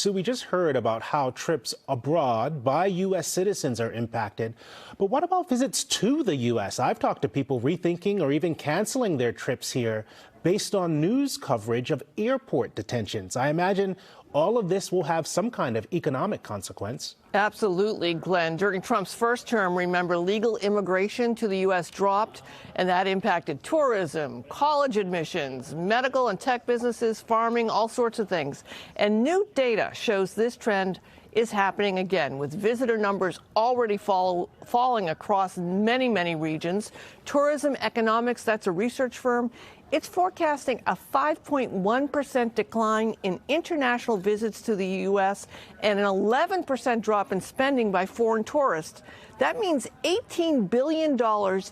So we just heard about how trips abroad by U.S. citizens are impacted. But what about visits to the U.S.? I've talked to people rethinking or even canceling their trips here based on news coverage of airport detentions. I imagine all of this will have some kind of economic consequence. Absolutely, Glenn. During Trump's first term, remember, legal immigration to the U.S. dropped, and that impacted tourism, college admissions, medical and tech businesses, farming, all sorts of things. And new data shows this trend is happening again, with visitor numbers already falling across many regions. Tourism Economics, that's a research firm, it's forecasting a 5.1% decline in international visits to the U.S. and an 11% drop in spending by foreign tourists. That means $18 billion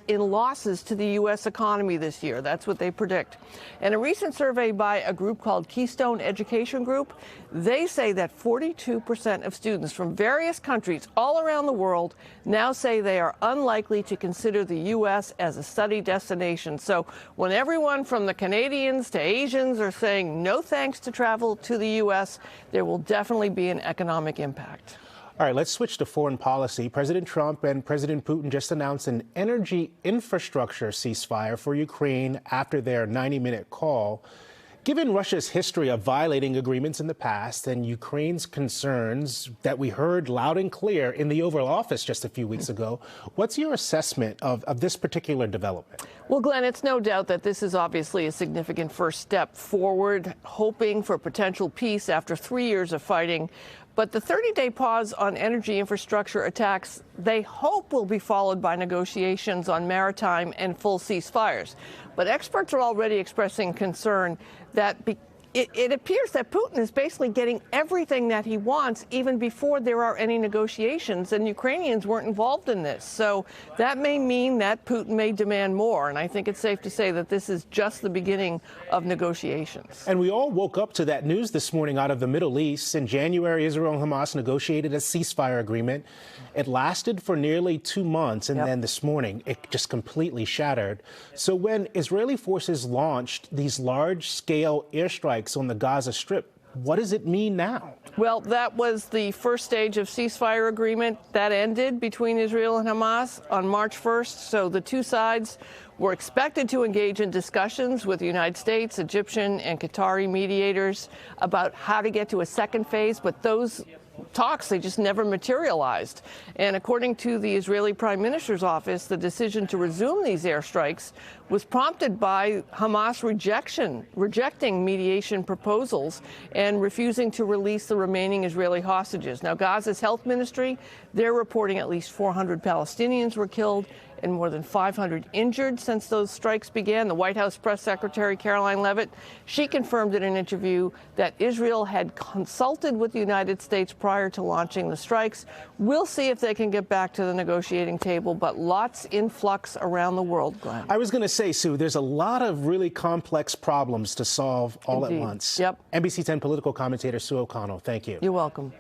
in losses to the U.S. economy this year. That's what they predict. And a recent survey by a group called Keystone Education Group, they say that 42% of students from various countries all around the world now say they are unlikely to consider the U.S. as a study destination. So when everyone from the Canadians to Asians are saying no thanks to travel to the U.S., there will definitely be an economic impact. All right, let's switch to foreign policy. President Trump and President Putin just announced an energy infrastructure ceasefire for Ukraine after their 90-minute call. Given Russia's history of violating agreements in the past and Ukraine's concerns that we heard loud and clear in the Oval Office just a few weeks ago, what's your assessment of this particular development? Well, Glenn, it's no doubt that this is obviously a significant first step forward, hoping for potential peace after 3 years of fighting. But the 30-day pause on energy infrastructure attacks, they hope will be followed by negotiations on maritime and full ceasefires. But experts are already expressing concern that it appears that Putin is basically getting everything that he wants even before there are any negotiations, and Ukrainians weren't involved in this. So that may mean that Putin may demand more, and I think it's safe to say that this is just the beginning of negotiations. And we all woke up to that news this morning out of the Middle East. In January, Israel and Hamas negotiated a ceasefire agreement. It lasted for nearly 2 months, and then this morning it just completely shattered. So when Israeli forces launched these large-scale airstrikes on the Gaza Strip, what does it mean now? Well, that was the first stage of ceasefire agreement that ended between Israel and Hamas on March 1st. So the two sides were expected to engage in discussions with the United States, Egyptian and Qatari mediators about how to get to a second phase, but those talks, they just never materialized. And according to the Israeli Prime Minister's office, the decision to resume these airstrikes was prompted by Hamas rejecting mediation proposals and refusing to release the remaining Israeli hostages. Now, Gaza's health ministry, they're reporting at least 400 Palestinians were killed and more than 500 injured since those strikes began. The White House press secretary, Caroline Leavitt, she confirmed in an interview that Israel had consulted with the United States prior to launching the strikes. We'll see if they can get back to the negotiating table, but lots in flux around the world, Glenn. I was going to say, Sue, there's a lot of really complex problems to solve all at once. Yep. NBC 10 political commentator Sue O'Connell, thank you. You're welcome.